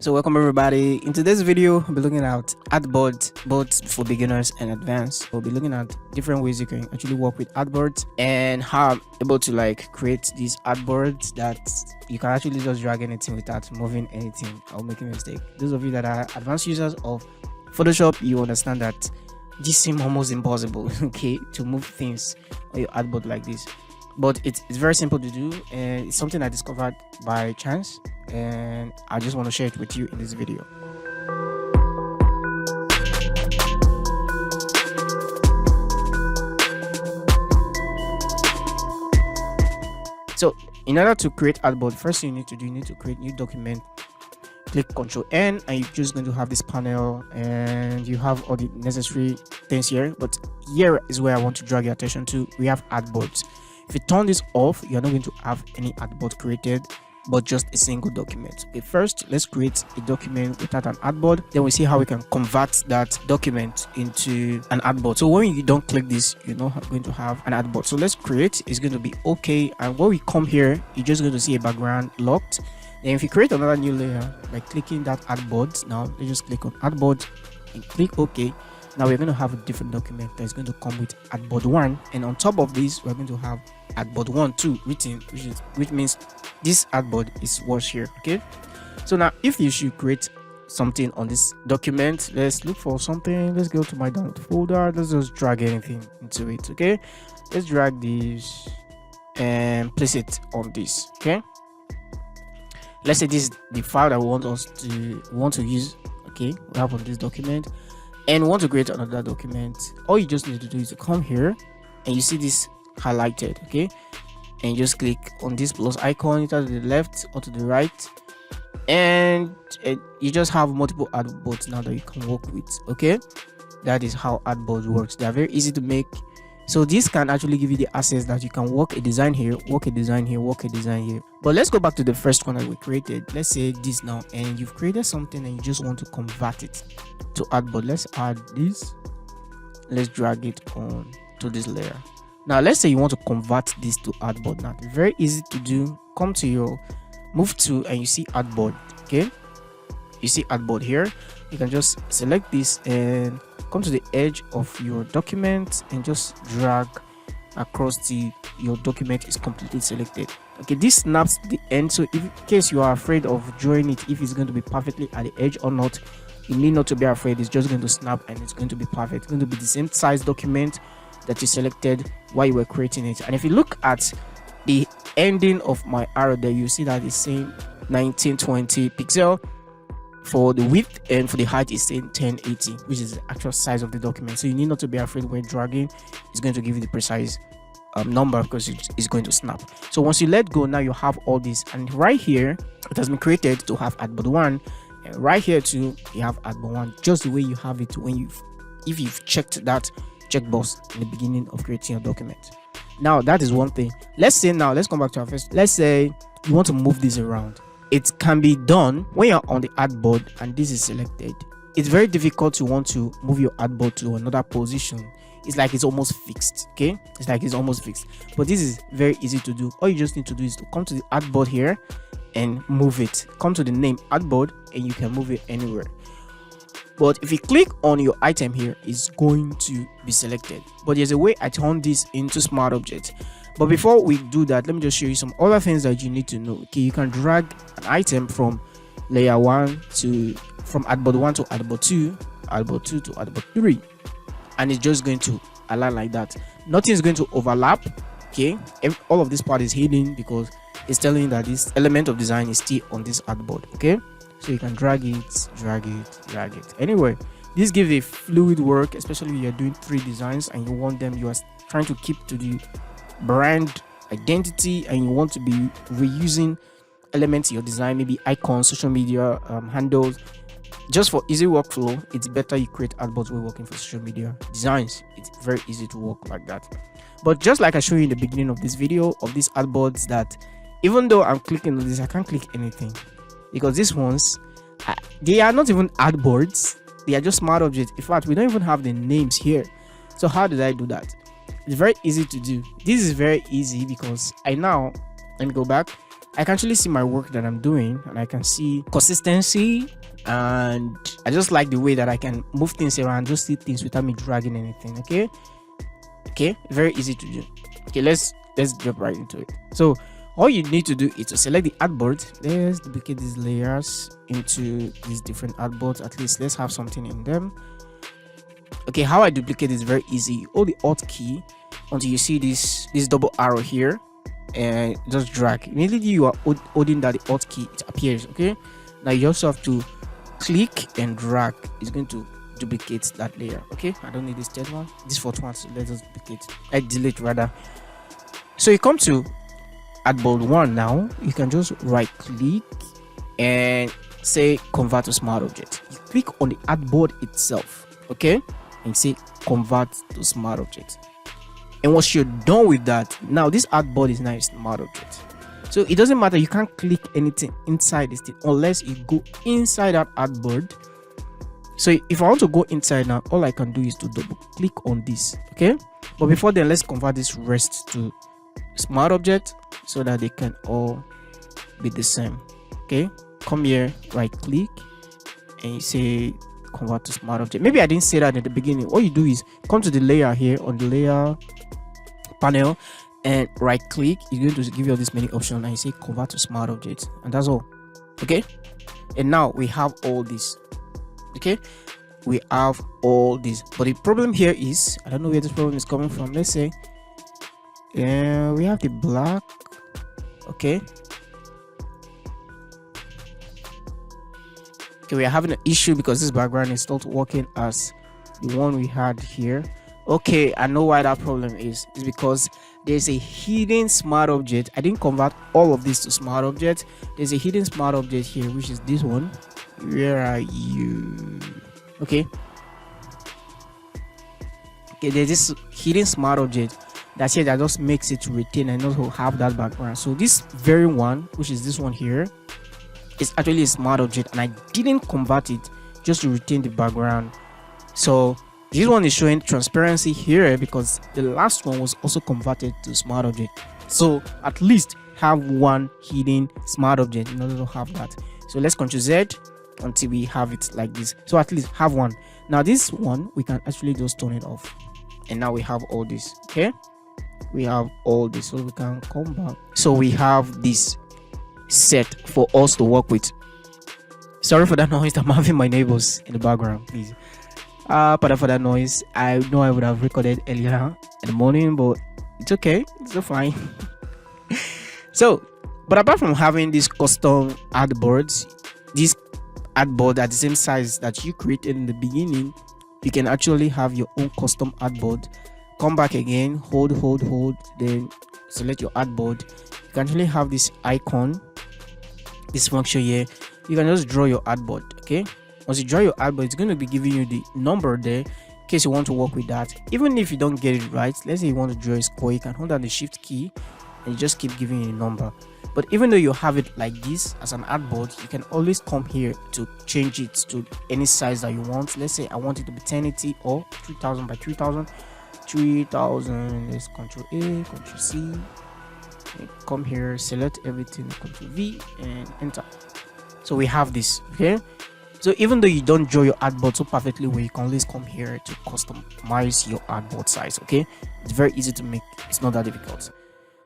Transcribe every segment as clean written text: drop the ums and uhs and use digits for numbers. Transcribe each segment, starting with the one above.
So welcome everybody. In today's video, we'll be looking at artboards, both for beginners and advanced. We'll be looking at different ways you can actually work with artboards and how I'm able to create these artboards that you can actually just drag anything without moving anything or making a mistake. Those of you that are advanced users of Photoshop, you understand that this seems almost impossible, okay, to move things on your artboard like this. But it's very simple to do, and it's something I discovered by chance, and I just want to share it with you in this video. So in order to create artboard, first thing you need to create new document. Click Ctrl N and you're just going to have this panel, and you have all the necessary things here. But here is where I want to drag your attention to. We have artboards. If you turn this off, you're not going to have any artboard created, but just a single document. Okay, first let's create a document without an artboard, then we see how we can convert that document into an artboard. So when you don't click this, you're not going to have an artboard. So let's create. It's going to be okay, and when we come here, you're just going to see a background locked. Then if you create another new layer by clicking that artboard, now let's just click on artboard and click OK. Now we're going to have a different document that is going to come with artboard 1, and on top of this we're going to have artboard 1 too written, which means this artboard is what's here. Okay, so now if you should create something on this document, let's look for something. Let's go to my download folder. Let's just drag anything into it. Okay, let's drag this and place it on this. Okay, let's say this is the file that we want to use. Okay, we have on this document, and we want to create another document. All you just need to do is to come here and you see this highlighted, okay, and you just click on this plus icon either to the left or to the right, and you just have multiple artboards now that you can work with. Okay, that is how artboards works. They are very easy to make. So this can actually give you the access that you can work a design here, work a design here, work a design here. But let's go back to the first one that we created. Let's say this now, and you've created something and you just want to convert it to artboard. Let's add this. Let's drag it on to this layer. Now let's say you want to convert this to artboard. Now it's very easy to do. Come to your move to and you see artboard. Okay, you see artboard here. You can just select this and come to the edge of your document and just drag across your document is completely selected. Okay, this snaps the end, so if in case you are afraid of drawing it, if it's going to be perfectly at the edge or not, you need not to be afraid. It's just going to snap and it's going to be perfect. It's going to be the same size document that you selected while you were creating it. And if you look at the ending of my arrow there, you see that it's saying 1920 pixel for the width, and for the height is saying 1080, which is the actual size of the document. So you need not to be afraid when dragging. It's going to give you the precise number because it's going to snap. So once you let go, now you have all this, and right here it has been created to have artboard 1, and right here too you have artboard 1, just the way you have it when if you've checked that checkbox in the beginning of creating a document. Now that is one thing. Let's come back to our first. Let's say you want to move this around. It can be done when you're on the artboard and this is selected. It's very difficult to want to move your artboard to another position. It's like it's almost fixed. Okay, it's like it's almost fixed, but this is very easy to do. All you just need to do is to come to the artboard here and move it. Come to the name artboard and you can move it anywhere. But if you click on your item here, it's going to be selected. But there's a way I turn this into smart object. But before we do that, let me just show you some other things that you need to know. Okay, you can drag an item from layer 1 to from artboard 1 to artboard 2, artboard 2 to artboard 3, and it's just going to align like that. Nothing is going to overlap. Okay, all of this part is hidden because it's telling you that this element of design is still on this artboard. Okay, so you can drag it anyway. This gives a fluid work, especially when you're doing 3 designs and you want them, you are trying to keep to the brand identity and you want to be reusing elements in your design, maybe icons, social media handles. Just for easy workflow, it's better you create artboards when working for social media designs. It's very easy to work like that. But just like I showed you in the beginning of this video of these artboards, that even though I'm clicking on this, I can't click anything because these ones they are not even artboards, they are just smart objects. In fact, we don't even have the names here. So how did I do that? It's very easy to do. This is very easy because let me go back. I can actually see my work that I'm doing, and I can see consistency. And I just like the way that I can move things around, just see things without me dragging anything. Okay, very easy to do. Okay, let's jump right into it. So all you need to do is to select the artboard. Let's duplicate these layers into these different artboards. At least let's have something in them. Okay, how I duplicate is very easy. Hold the Alt key until you see this double arrow here, and just drag. Immediately you are holding that the Alt key, it appears. Okay, now you also have to click and drag. It's going to duplicate that layer. Okay, I don't need this third one, this fourth one, so let's just duplicate. I delete rather. So you come to Artboard 1. Now you can just right click and say convert to smart object. You click on the artboard itself, okay, and say convert to smart object. And once you're done with that, now this artboard is now a smart object. So it doesn't matter, you can't click anything inside this thing unless you go inside that artboard. So if I want to go inside now, all I can do is to double click on this. Okay, but before then, let's convert this rest to smart object so that they can all be the same. Okay, come here, right click, and you say convert to smart object. Maybe I didn't say that at the beginning. All you do is come to the layer here on the layer panel and right click. It's going to give you all these many options, and you say convert to smart object, and that's all. Okay, and now we have all this. Okay, we have all this, but the problem here is, I don't know where this problem is coming from. Let's say we have the black. Okay, we are having an issue because this background is not working as the one we had here. Okay, I know why that problem is. It's because there's a hidden smart object. I didn't convert all of this to smart object. There's a hidden smart object here, which is this one. Where are you? Okay, there's this hidden smart object that's here that just makes it retain and also have that background. So this very one, which is this one here, is actually a smart object, and I didn't convert it just to retain the background. So this one is showing transparency here because the last one was also converted to smart object. So at least have one hidden smart object in order to have that. So let's Ctrl Z until we have it like this. So at least have one. Now this one we can actually just turn it off, and now we have all this. Okay, we have all this, so we can come back. So we have this set for us to work with. Sorry for that noise. I'm having my neighbors in the background, please. But for that noise, I know I would have recorded earlier in the morning, but it's okay, it's so fine. So, but apart from having these custom artboards, this artboard at the same size that you created in the beginning, you can actually have your own custom artboard. Come back again, hold, then select your artboard. You can actually have this icon, this function here. You can just draw your artboard. Okay, once you draw your artboard, it's going to be giving you the number there in case you want to work with that. Even if you don't get it right, let's say you want to draw a square, you can hold down the shift key and you just keep giving you a number. But even though you have it like this as an artboard, you can always come here to change it to any size that you want. Let's say I want it to be 1080 or 3000 by 3000. 3000. Let's Ctrl A, Ctrl C. Come here, select everything, Ctrl V, and enter. So we have this. Okay, so even though you don't draw your artboard so perfectly well, you can always come here to customize your artboard size. Okay, it's very easy to make. It's not that difficult.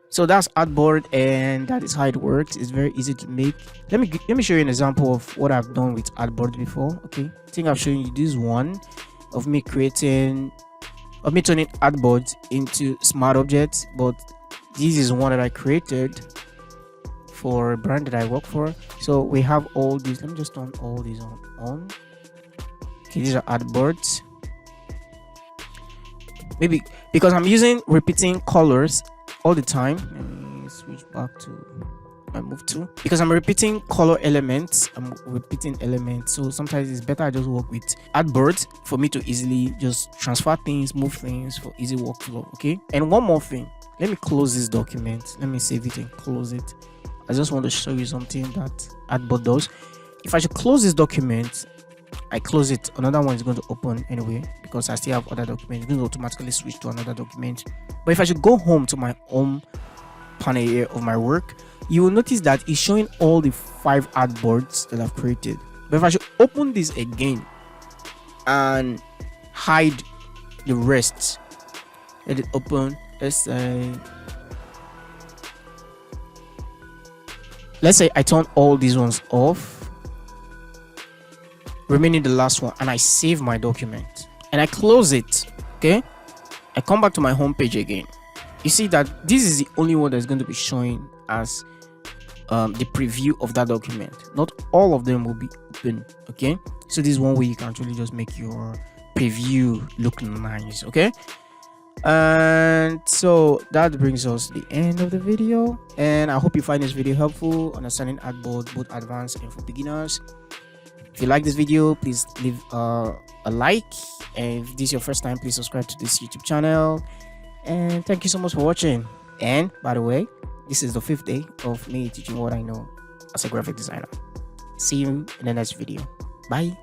So that's artboard, and that is how it works. It's very easy to make. Let me show you an example of what I've done with artboard before. Okay, I think I've shown you this one of me turning artboards into smart objects, but this is one that I created for a brand that I work for. So we have all these. Let me just turn all these on. Okay, these are artboards. Maybe because I'm using repeating colors all the time. Let me switch back to my move to, because I'm repeating color elements. So sometimes it's better I just work with artboards for me to easily just transfer things, move things for easy workflow. Okay, and one more thing, let me close this document. Let me save it and close it. I just want to show you something that Artboard does. If I should close this document, I close it, another one is going to open anyway because I still have other documents. It's going to automatically switch to another document. But if I should go home to my home panel here of my work, you will notice that it's showing all the 5 artboards that I've created. But if I should open this again and hide the rest, let it open. Let's say I turn all these ones off, remaining the last one, and I save my document and I close it. Okay, I come back to my home page again. You see that this is the only one that's going to be showing as the preview of that document. Not all of them will be open. Okay, so this is one way you can actually just make your preview look nice. Okay, and so that brings us to the end of the video, and I hope you find this video helpful understanding Artboard, both advanced and for beginners. If you like this video, please leave a like, and if this is your first time, please subscribe to this YouTube channel. And thank you so much for watching. And by the way, this is the 5th day of me teaching what I know as a graphic designer. See you in the next video. Bye.